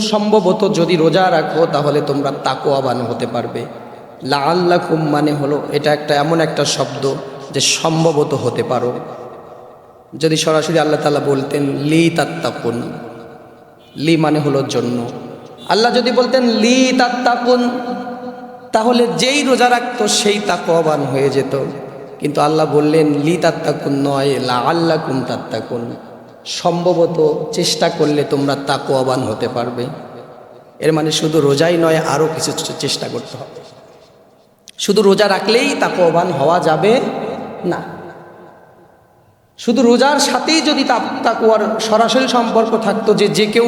সম্ভবত যদি রোজা রাখো তাহলে তোমরা তাকওয়াবান হতে পারবে। লাআল্লাকুম মানে হলো এটা একটা এমন একটা শব্দ যে সম্ভবত হতে পারো। যদি সরাসরি আল্লাহ তাআলা বলতেন লি তাত্তাকুন, লি মানে হলো জন্য, আল্লাহ যদি বলতেন লি তাত্তাকুন তাহলে যেই রোজা রাখতো সেই তাকওয়াবান হয়ে যেত। কিন্তু আল্লাহ বললেন লি তাত্তাকুন নয়, লাআল্লাকুম তাত্তাকুন, সম্ভবত চেষ্টা করলে তোমরা তাকওয়াবান হতে পারবে। এর মানে শুধু রোজাই নয়, আরও কিছু চেষ্টা করতে হবে। শুধু রোজা রাখলেই তাকওয়াবান হওয়া যাবে না। শুধু রোজার সাথেই যদি তাকওয়ার সরাসরি সম্পর্ক থাকতো যে কেউ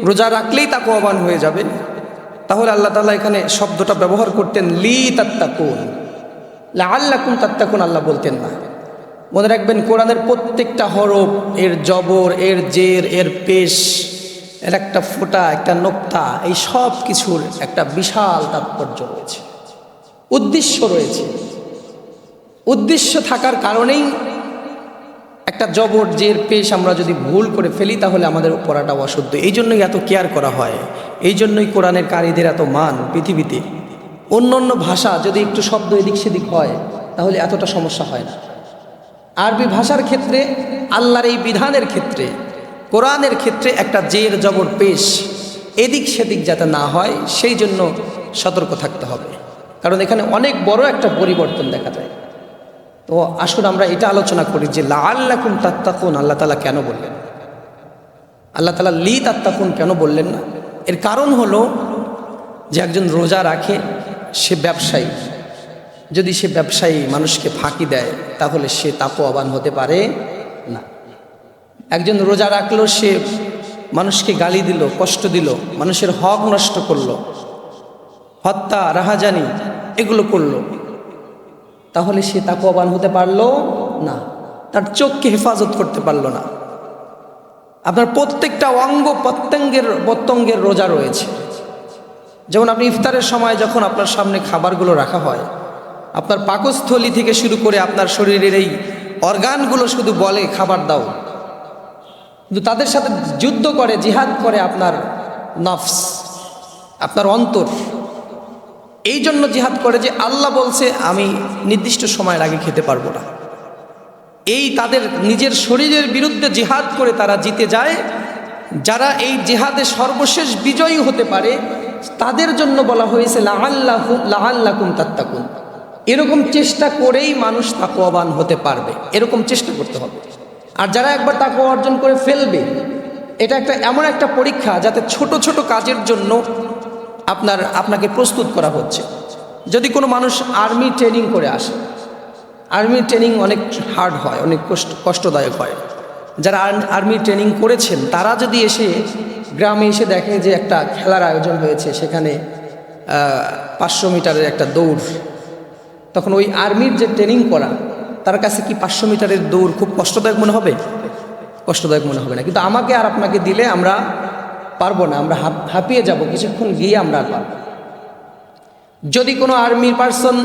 রোজা রাখলেই তাকওয়াবান হয়ে যাবে, তাহলে আল্লাহ তাআলা এখানে শব্দটা ব্যবহার করতেন লি তাত্তাকুন, লাআল্লাকুম তাত্তাকুন আল্লাহ বলতেন না। মনে রাখবেন কোরআনের প্রত্যেকটা হরফ, এর জবর, এর জের, এর পেশ, এর একটা ফোঁটা, একটা নোক্তা, এই সব কিছুর একটা বিশাল তাৎপর্য রয়েছে, উদ্দেশ্য রয়েছে। উদ্দেশ্য থাকার কারণেই একটা জবর, জের, পেশ আমরা যদি ভুল করে ফেলি তাহলে আমাদের পড়াটা অশুদ্ধ। এই জন্যই এত কেয়ার করা হয়, এই জন্যই কোরআনের কারীদের এত মান পৃথিবীতে। অন্য অন্য ভাষা যদি একটু শব্দ এদিক সেদিক হয় তাহলে এতটা সমস্যা হয় না। আরবি ভাষার ক্ষেত্রে, আল্লাহর এই বিধানের ক্ষেত্রে, কোরআনের ক্ষেত্রে একটা জের, জবর, পেশ এদিক সেদিক যাতে না হয় সেই জন্য সতর্ক থাকতে হবে, কারণ এখানে অনেক বড় একটা পরিবর্তন দেখা যায়। তো আসুন আমরা এটা আলোচনা করি যে লাআল্লাকুম তাত্তাকুন আল্লাহ তাআলা কেন বললেন, আল্লাহ তাআলা লি তাত্তাকুন কেন বললেন না। এর কারণ হলো যে একজন রোজা রাখে, সে ব্যবসায়ী, যদি সে ব্যবসায়ী মানুষকে ফাঁকি দেয় তাহলে সে তাকওয়াবান হতে পারে না। একজন রোজা রাখলো, সে মানুষকে গালি দিল, কষ্ট দিল, মানুষের হক নষ্ট করলো, হত্যা, রাহাজানি এগুলো করলো, তাহলে সে তাকওয়াবান হতে পারলো না। তার চোখকে হেফাজত করতে পারলো না। আপনার প্রত্যেকটা অঙ্গ প্রত্যঙ্গের রোজা রয়েছে। যেমন আপনি ইফতারের সময় যখন আপনার সামনে খাবারগুলো রাখা হয়, আপনার পাকস্থলী থেকে শুরু করে আপনার শরীরের এই অর্গানগুলো শুধু বলে খাবার দাও, কিন্তু তাদের সাথে যুদ্ধ করে, জিহাদ করে আপনার নফস, আপনার অন্তর। এই জন্য জিহাদ করে যে আল্লাহ বলছে আমি নির্দিষ্ট সময়ের আগে খেতে পারবো না। এই তাদের নিজের শরীরের বিরুদ্ধে জিহাদ করে তারা জিতে যায়। যারা এই জিহাদে সর্বশেষ বিজয়ী হতে পারে তাদের জন্য বলা হয়েছে লাআল্লাকুম তাত্তাকুন। এরকম চেষ্টা করেই মানুষ তাকওয়াবান হতে পারবে, এরকম চেষ্টা করতে হবে। আর যারা একবার তাকওয়া অর্জন করে ফেলবে, এটা একটা এমন একটা পরীক্ষা যাতে ছোট ছোট কাজের জন্য আপনাকে প্রস্তুত করা হচ্ছে। যদি কোনো মানুষ আর্মি ট্রেনিং করে আসে, আর্মি ট্রেনিং অনেক হার্ড হয়, অনেক কষ্টদায়ক হয়। যারা আর্মি ট্রেনিং করেছেন তারা যদি এসে গ্রামে এসে দেখে যে একটা খেলার আয়োজন হয়েছে, সেখানে 500 মিটারের একটা দৌড়, তখন ওই আর্মির যে ট্রেনিং করা তার কাছে কি 500 মিটারের দৌড় খুব কষ্টদায়ক মনে হবে? কষ্টদায়ক মনে হবে না। কিন্তু আমাকে আর আপনাকে দিলে আমরা পারবো না, আমরা হাঁপিয়ে যাব, কিছুক্ষণ গিয়ে আমরা আর পারবো। যদি কোনো আর্মির পার্সন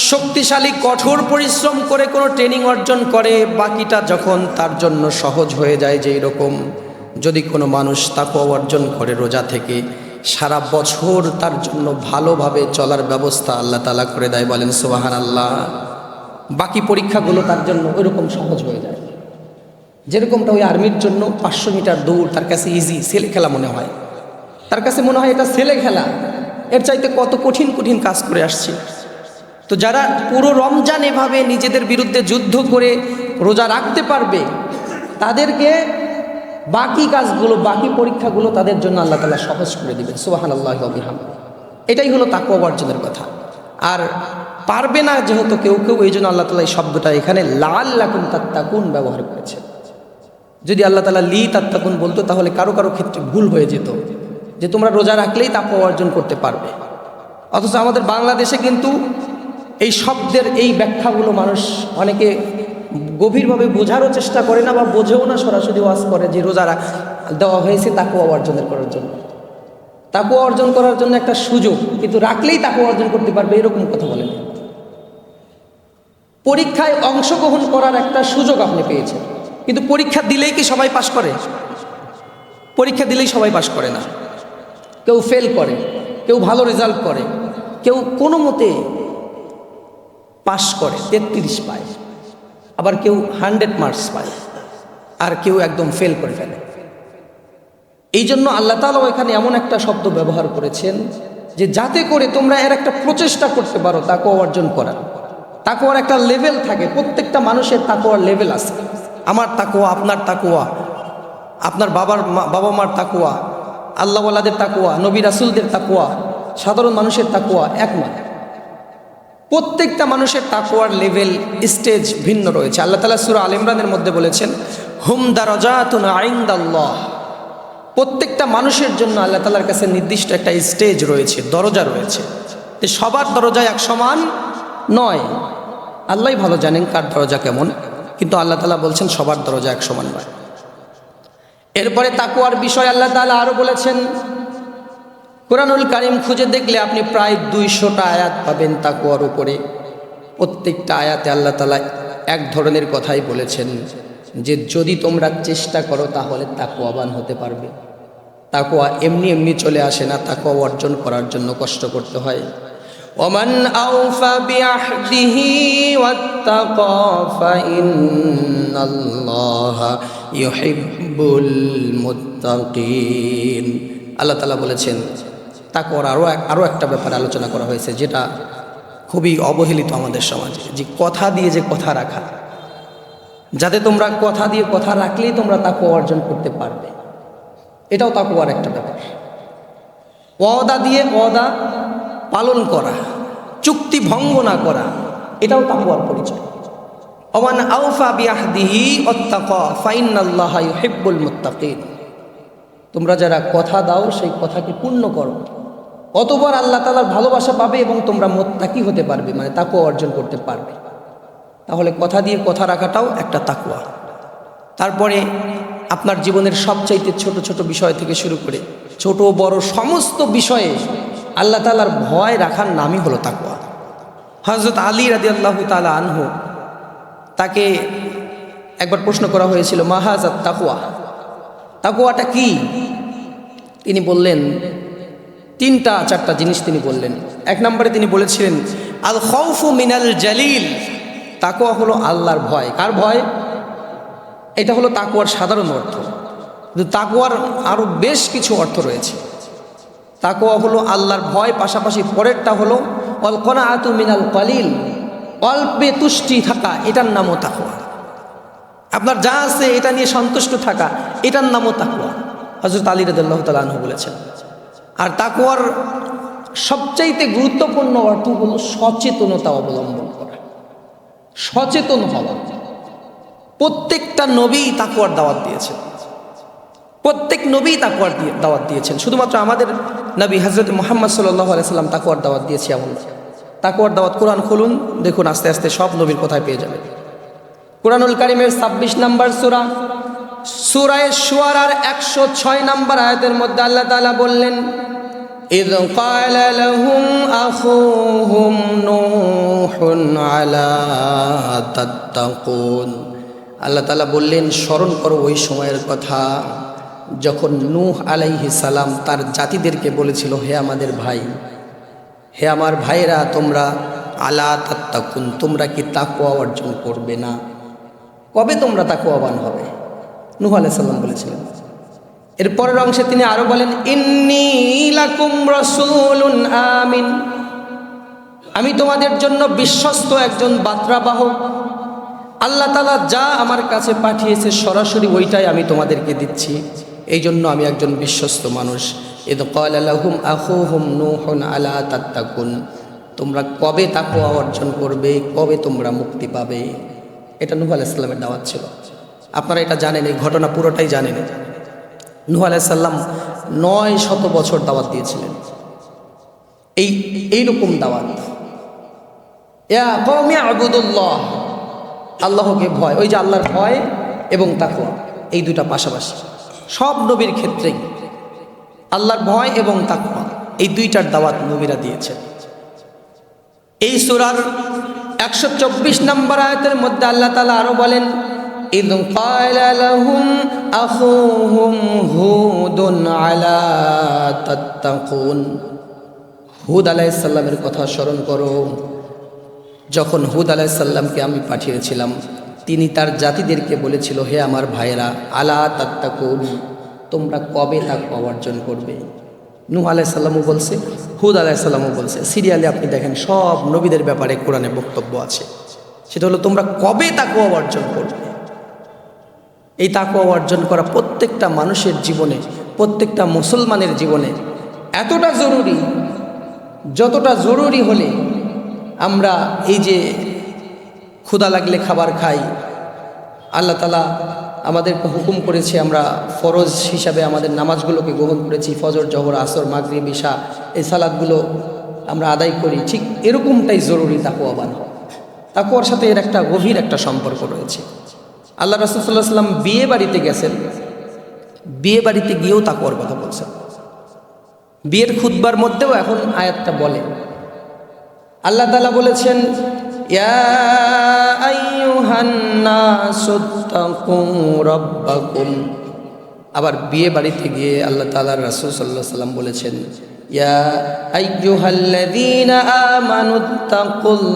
শক্তিশালী কঠোর পরিশ্রম করে কোনো ট্রেনিং অর্জন করে, বাকিটা যখন তার জন্য সহজ হয়ে যায়। যেই রকম যদি কোনো মানুষ তাকওয়া অর্জন করে রোজা থেকে, সারা বছর তার জন্য ভালোভাবে চলার ব্যবস্থা আল্লাহ তাআলা করে দেয়। বলেন সুবহানাল্লাহ। বাকি পরীক্ষাগুলো তার জন্য ওইরকম সহজ হয়ে যায়। যেরকমটা ওই আর্মির জন্য 500 মিটার দৌড় তার কাছে ইজি, ছেলে খেলা মনে হয়, তার কাছে মনে হয় এটা ছেলে খেলা, এর চাইতে কত কঠিন কঠিন কাজ করে আসছে। তো যারা পুরো রমজান এভাবে নিজেদের বিরুদ্ধে যুদ্ধ করে রোজা রাখতে পারবে, তাদেরকে বাকি কাজগুলো, বাকি পরীক্ষাগুলো তাদের জন্য আল্লাহ তাআলা সহজ করে দিবেন। সুবহানাল্লাহি ওয়া বিহামদিহি। এটাই হলো তাকওয়া অর্জনের কথা। আর পারবে না যেহেতু কেউ কেউ, এই জন্য আল্লাহ তাআলা এই শব্দটা এখানে লাআল্লাকুম তাত্তাকুন ব্যবহার করেছে। যদি আল্লাহ তাআলা লি তাত্তাকুন বলতো তাহলে কারো কারো ক্ষেত্রে ভুল হয়ে যেত যে তোমরা রোজা রাখলেই তাকওয়া অর্জন করতে পারবে। অথচ আমাদের বাংলাদেশে কিন্তু এই শব্দের এই ব্যাখ্যাগুলো মানুষ অনেকে গভীরভাবে বোঝারও চেষ্টা করে না, বা বোঝেও না, সরাসরি ওয়াজ করে যে রোজা দেওয়া হয়েছে তাকওয়া অর্জনের করার জন্য। তাকওয়া অর্জন করার জন্য একটা সুযোগ, কিন্তু রাখলেই তাকওয়া অর্জন করতে পারবে এরকম কথা বলেন। পরীক্ষায় অংশগ্রহণ করার একটা সুযোগ আপনি পেয়েছেন, কিন্তু পরীক্ষা দিলেই কি সবাই পাশ করে? পরীক্ষা দিলেই সবাই পাশ করে না। কেউ ফেল করে, কেউ ভালো রেজাল্ট করে, কেউ কোনো মতে পাস করে 33 পায়, আবার কেউ 100 মার্কস পায়, আর কেউ একদম ফেল করে ফেলে। এই জন্য আল্লাহ তাআলা এখানে এমন একটা শব্দ ব্যবহার করেছেন যে যাতে করে তোমরা এর একটা প্রচেষ্টা করতে পারো তাকওয়া অর্জন করার। তাকওয়ার একটা লেভেল থাকে, প্রত্যেকটা মানুষের তাকওয়ার লেভেল আছে। আমার তাকওয়া, আপনার তাকওয়া, আপনার বাবা মার তাকওয়া, আল্লাহওয়ালাদের তাকওয়া, নবী রাসূলদের তাকওয়া, সাধারণ মানুষের তাকওয়া এক নয়। প্রত্যেকটা মানুষের তাকওয়ার লেভেল, স্টেজ ভিন্ন রয়েছে। আল্লাহ তাআলা সূরা আল ইমরানের মধ্যে বলেছেন, হুম দারাজাতুন ইনদাল্লাহ। প্রত্যেকটা মানুষের জন্য আল্লাহ তাআলার কাছে নির্দিষ্ট একটা স্টেজ রয়েছে, দরজা রয়েছে। সবার দরজা এক সমান নয়, আল্লাহই ভালো জানেন কার দরজা কেমন, কিন্তু আল্লাহ তাআলা বলছেন সবার দরজা এক সমান নয়। এরপরে তাকওয়ার বিষয় আল্লাহ তাআলা আরো বলেছেন, কোরআনুল কারীম খুঁজে দেখলে আপনি প্রায় 200টা আয়াত পাবেন তাকওয়ার উপরে। প্রত্যেকটা আয়াতে আল্লাহ তাআলা এক ধরনের কথাই বলেছেন যে যদি তোমরা চেষ্টা করো তাহলে তাকওয়াবান হতে পারবে। তাকওয়া এমনি এমনি চলে আসে না, তাকওয়া অর্জন করার জন্য কষ্ট করতে হয়। ওমান আওফা বিআহদিহি ওয়াত্তাকা ফাইন্নাল্লাহা ইউহিব্বুল মুত্তাকিন। আল্লাহ তাআলা বলেছেন তাকওয়ার আরও একটা ব্যাপারে আলোচনা করা হয়েছে যেটা খুবই অবহেলিত আমাদের সমাজে, যে কথা দিয়ে যে কথা রাখা, যাতে তোমরা কথা দিয়ে কথা রাখলেই তোমরা তাকওয়া অর্জন করতে পারবে, এটাও তাকওয়ার একটা ব্যাপার। ওয়াদা দিয়ে ওয়াদা পালন করা, চুক্তি ভঙ্গ না করা, এটাও তাকওয়ার পরিচয়। ওমান আওফা বিআহদিহি ওয়াত্তাকা ফাইন্নাল্লাহা ইউহিব্বুল মুত্তাকিন। তোমরা যারা কথা দাও সেই কথাকে পূর্ণ করো, অতঃপর আল্লাহ তাআলার ভালোবাসা পাবে এবং তোমরা মুত্তাকি হতে পারবে, মানে তাকওয়া অর্জন করতে পারবে। তাহলে কথা দিয়ে কথা রাখাটাও একটা তাকওয়া। তারপরে আপনার জীবনের সবচাইতে ছোট ছোট বিষয় থেকে শুরু করে ছোট বড় সমস্ত বিষয়ে আল্লাহ তাআলার ভয় রাখার নামই হলো তাকওয়া। হযরত আলী রাদিয়াল্লাহু তাআলা আনহু, তাকে একবার প্রশ্ন করা হয়েছিল মা হাযাত তাকওয়া, তাকওয়াটা কি? তিনি বললেন 3-4টা জিনিস তিনি বললেন। এক নম্বরে তিনি বলেছিলেন আল খাউফু মিনাল জালিল। তাকওয়া হলো আল্লাহর ভয়। কার ভয়? এটা হলো তাকওয়ার সাধারণ অর্থ, কিন্তু তাকওয়ার আরও বেশ কিছু অর্থ রয়েছে। তাকওয়া হলো আল্লাহর ভয়, পাশাপাশি পরেরটা হলো অল কনাআতু মিনাল কলিল, অল্পে তুষ্টি থাকা, এটার নামও তাকওয়া। আপনার যা আছে এটা নিয়ে সন্তুষ্ট থাকা, এটার নামও তাকওয়া। হযরত আলী রাদিয়াল্লাহু তাআলা আনহু বলেছেন। আর তাকওয়ার সবচাইতে গুরুত্বপূর্ণ অর্থ হলো সচেতনতা অবলম্বন করা, সচেতন হওয়া। প্রত্যেকটা নবী তাকওয়ার দাওয়াত দিয়েছেন, প্রত্যেক নবী তাকওয়ার দাওয়াত দিয়েছেন। শুধুমাত্র আমাদের নবী হযরত মুহাম্মদ সাল্লাল্লাহু আলাইহি সাল্লাম তাকওয়ার দাওয়াত দিয়েছে এমন না। তাকওয়ার দাওয়াত কোরআন খুলুন, দেখুন আস্তে আস্তে সব নবীর কথায় পেয়ে যাবেন। কোরআনুল কারীমের 26 নম্বর সূরা, সূরা শুআরার 106 নম্বর আয়াতের মধ্যে আল্লাহ তাআলা বললেন ইয ক্বালা লাহুম আখুহুম নূহুন আলা তাত্তাকুন। আল্লাহ তাআলা বললেন স্মরণ করো ওই সময়ের কথা যখন নূহ আলাইহিস সালাম তার জাতিদেরকে বলেছিল, হে আমাদের ভাই, হে আমার ভাইরা, তোমরা আলা তাত্তাকুন, তোমরা কি তাকওয়া অর্জন করবে না? কবে তোমরা তাকওয়াবান হবে? নূহ আলাইহিস সালাম বলেছিলেন। এর পরের অংশে তিনি আরো বলেন ইন্নী লাকুম রাসূলুন আমিন, আমি তোমাদের জন্য বিশ্বস্ত একজন বার্তাবাহক। আল্লাহ তাআলা যা আমার কাছে পাঠিয়েছে সরাসরি ওইটাই আমি তোমাদেরকে দিচ্ছি, এই জন্য আমি একজন বিশ্বস্ত মানুষ। ইয ক্বালা লাহুম আখুহুম নূহুন আলা তাত্তাকুন, তোমরা কবে তাকওয়া অর্জন করবে, কবে তোমরা মুক্তি পাবে? এটা নূহ আলাইহিস সালামের দাওয়াত ছিল। আপনারা এটা জানেন, এই ঘটনা পুরোটাই জানেন। নূহ আলাইহিস সালাম 900 বছর দাওয়াত দিয়েছিলেন, এইরকম দাওয়াত। ইয়া কওমি আবুদুল্লাহ, আল্লাহকে ভয়, ওই যে আল্লাহর ভয় এবং তাকওয়া, এই দুটা পাশাপাশি সব নবীর ক্ষেত্রেই আল্লাহর ভয় এবং তাকওয়া, এই দুইটার দাওয়াত নবীরা দিয়েছেন। এই সূরার 124 নম্বর আয়াতের মধ্যে আল্লাহ তাআলা আরো বলেন إذ قال لهم أخوهم هود ألا تتقون। হুদ আলাইহিস সালামের কথা স্মরণ করো। যখন হুদ আলাইহিস সালামকে আমি পাঠিয়েছিলাম, তিনি তার জাতিদেরকে বলেছিল, হে আমার ভাইয়েরা, আলা তাত্তাকুন, তোমরা কবে তাকওয়া অর্জন করবে। নূহ আলাইহিস সালামও বলছে, হুদ আলাইহিস সালামও বলছে। সিরিয়ালে আপনি দেখেন সব নবীদের ব্যাপারে কোরআনে বক্তব্য আছে। সেটা হলো তোমরা কবে তাকওয়া অর্জন করবে। এই তাকওয়া অর্জন করা প্রত্যেকটা মানুষের জীবনে, প্রত্যেকটা মুসলমানের জীবনে এতটা জরুরি, যতটা জরুরি হলে আমরা এই যে ক্ষুধা লাগলে খাবার খাই, আল্লাহ তাআলা আমাদেরকে হুকুম করেছে, আমরা ফরজ হিসাবে আমাদের নামাজগুলোকে গ্রহণ করেছি, ফজর, জোহর, আসর, মাগরিব, ইশা, এই সালাতগুলো আমরা আদায় করি। ঠিক এরকমটাই জরুরি তাকওয়াবান হওয়া। তাকওয়ার সাথে এর একটা গভীর একটা সম্পর্ক রয়েছে। আল্লাহ রাসূল সাল্লাল্লাহু আলাইহি ওয়াসাল্লাম বিয়ে বাড়িতে গেছেন, বিয়ে বাড়িতে গিয়েও তাকওয়ার কথা বলছেন। বিয়ের খুতবার মধ্যেও এখন আয়াতটা বলে, আল্লাহ তাআলা বলেছেন, ইয়া আইয়ুহান নাসুত্তাকু রাব্বাকুম। আবার বিয়ে বাড়িতে গিয়ে আল্লাহ তাআলার রাসূল সাল্লাল্লাহু আলাইহি ওয়াসাল্লাম বলেছেন, ইয়া আইয়ুহাল্লাযীনা আমানুত্তাকুল্লাহা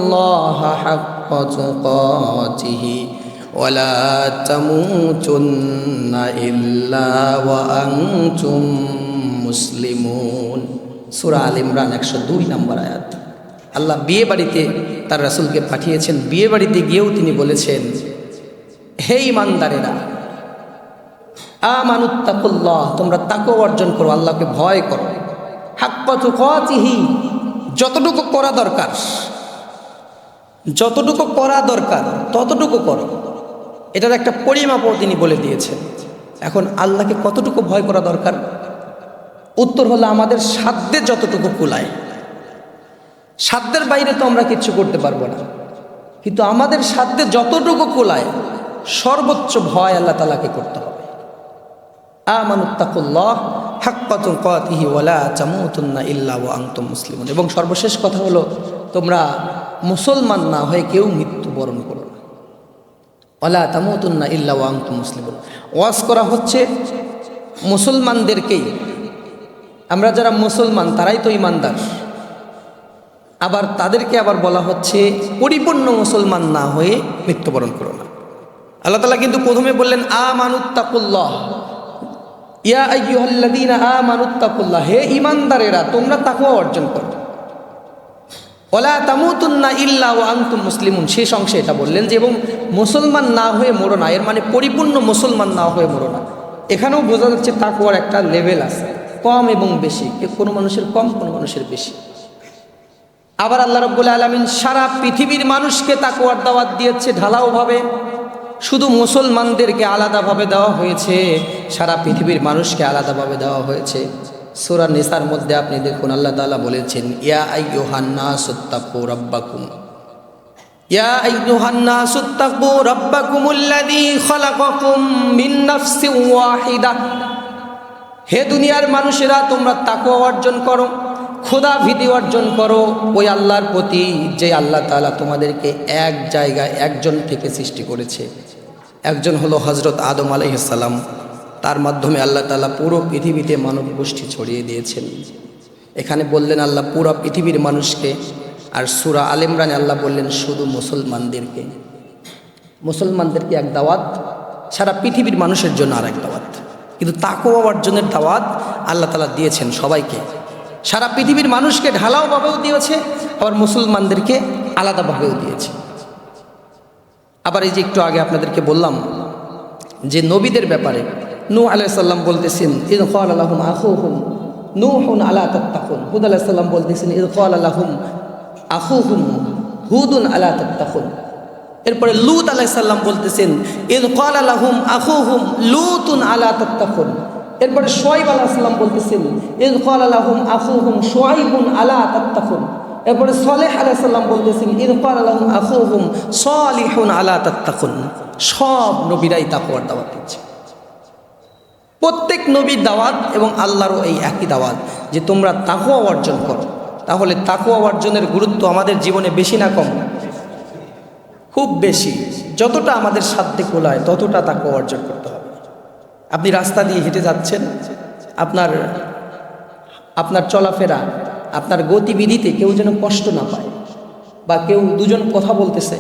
হাক্কা তুকাতিহি ওয়া লা তামুতুন্না ইল্লা ওয়া আনতুম মুসলিমুন। সূরা আল ইমরান 102 নম্বর আয়াত। আল্লাহ বিয়ে বাড়িতে তার রাসূলকে পাঠিয়েছেন, বিয়ে বাড়িতে গিয়েও তিনি বলেছেন, হে ঈমানদারেরা, আমানুত্তাকুল্লাহ, তোমরা তাকওয়া অর্জন করো, আল্লাহকে ভয় করো, হাক্কা তুকাতিহি, যতটুকু করা দরকার, যতটুকু করা দরকার ততটুকু করো। এটার একটা পরিমাপও তিনি বলে দিয়েছেন। এখন আল্লাহকে কতটুকু ভয় করা দরকার? উত্তর হলো আমাদের সাধ্যে যতটুকু কুলায়। সাধ্যের বাইরে তো আমরা কিচ্ছু করতে পারবো না, কিন্তু আমাদের সাধ্যে যতটুকু কুলায় সর্বোচ্চ ভয় আল্লাহ তাআলাকে করতে হবে। আমানুত্তাকুল্লাহ হাক্কা তুকাতিহি ওয়া লা তামুতুন্না ইল্লা ওয়া আনতুম মুসলিমুন। এবং সর্বশেষ কথা হলো, তোমরা মুসলমান না হয়ে কেউ মৃত্যুবরণ করো না। ওয়া লা তামুতুন্না ইল্লা ওয়া আনতুম মুসলিমুন। ওয়াজ করা হচ্ছে মুসলমানদেরকেই। আমরা যারা মুসলমান তারাই তো ঈমানদার। আবার তাদেরকে আবার বলা হচ্ছে পরিপূর্ণ মুসলমান না হয়ে মৃত্যুবরণ করো না। আল্লাহ তাআলা কিন্তু প্রথমে বললেন আমানুত্তাকুল্লাহ, ইয়া আইয়ুহাল্লাযীনা আমানুত্তাকুল্লাহ, হে ঈমানদারেরা তোমরা তাকওয়া অর্জন করো। ওয়ালা তামুতুন্না ইল্লা ওয়া আনতুম মুসলিমুন, শেষ অংশে এটা বললেন যে এবং মুসলমান না হয়ে মরো না। এর মানে পরিপূর্ণ মুসলমান না হয়ে মরো না। এখানেও বোঝা যাচ্ছে তাকওয়ার একটা লেভেল আছে, কম এবং বেশি, কোনো মানুষের কম, কোনো মানুষের বেশি। আবার আল্লাহ রাব্বুল আলামিন সারা পৃথিবীর মানুষকে তাকওয়ার দাওয়াত দিয়েছে ঢালাওভাবে। শুধু মুসলমানদেরকে আলাদাভাবে দেওয়া হয়েছে, সারা পৃথিবীর মানুষকে আলাদাভাবে দেওয়া হয়েছে। সূরা নিসার মধ্যে আপনি দেখুন আল্লাহ তাআলা বলেছেন, ইয়া আইয়ুহান নাসুত্তাকু রাব্বাকুম, ইয়া আইয়ুহান নাসুত্তাকু রাব্বাকুমুল্লাযী খালাকাকুম মিন নাফসিন ওয়াহিদাহ। হে দুনিয়ার মানুষেরা, তোমরা তাকওয়া অর্জন করো, খোদা ভীতি অর্জন করো ওই আল্লাহর প্রতি যে আল্লাহ তাআলা তোমাদেরকে এক জায়গায় একজন থেকে সৃষ্টি করেছে। একজন হলো হযরত আদম আলাইহিস সালাম, তার মাধ্যমে আল্লাহ তাআলা পুরো পৃথিবীতে মানব গোষ্ঠী ছড়িয়ে দিয়েছেন। এখানে বললেন আল্লাহ পুরো পৃথিবীর মানুষকে, আর সূরা আল ইমরানে আল্লাহ বললেন শুধু মুসলমানদেরকে। মুসলমানদেরকে এক দাওয়াত, সারা পৃথিবীর মানুষের জন্য আর এক দাওয়াত। কিন্তু তাকওয়া অর্জনের দাওয়াত আল্লাহ তাআলা দিয়েছেন সবাইকে, সারা পৃথিবীর মানুষকে ঢালাওভাবেও দিয়েছে, আবার মুসলমানদেরকে আলাদাভাবেও দিয়েছে। আবার এই যে একটু আগে আপনাদেরকে বললাম যে নবীদের ব্যাপারে নূহ আলাইহিস সালাম বলতেছেন, ইয ক্বালা লাহুম আখুহুম নূহুন আলা তাত্তাকুন। হুদ আলাইহিস সালাম বলতেছেন, ইয ক্বালা লাহুম আখুহুম হুদুন আলা তাত্তাকুন। এরপরে লূত আলাইহিস সালাম বলতেছেন, ইয ক্বালা লাহুম আখুহুম লূতুন আলা তাত্তাকুন। এরপরে শুআয়ব আলাইহিস সালাম বলতেছেন, ইয ক্বালা লাহুম আখুহুম শুআয়বুন আলা তাত্তাকুন। এরপরে সালেহ আলাইহিস সালাম বলতেছেন, ইয ক্বালা লাহুম আখুহুম সালিহুন আলা তাত্তাকুন। সব নবীরাই তাকওয়ার দাওয়াত দিচ্ছে। প্রত্যেক নবীর দাওয়াত এবং আল্লাহরও এই একই দাওয়াত যে তোমরা তাকওয়া অর্জন করো। তাহলে তাকওয়া অর্জনের গুরুত্ব আমাদের জীবনে বেশি না কম? খুব বেশি, যতটা আমাদের সাধ্যে কোলায় ততটা তাকওয়া অর্জন করতে হবে। আপনি রাস্তা দিয়ে হেঁটে যাচ্ছেন, আপনার চলাফেরা, আপনার গতিবিধিতে কেউ যেন কষ্ট না পায়, বা কেউ দুজন কথা বলতেছে,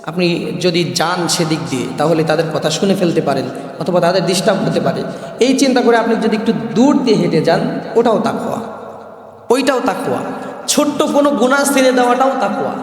আপনি যদি যান সেদিক দিয়ে তাহলে তাদের কথা শুনে ফেলতে পারেন অথবা তাদের ডিস্টার্ব হতে পারে। এই চিন্তা করে আপনি যদি একটু দূর দিয়ে হেঁটে যান, ওটাও তাকওয়া, ওইটাও তাকওয়া। ছোট্ট কোনো গুনাহ ছেড়ে দেওয়াটাও তাকওয়া।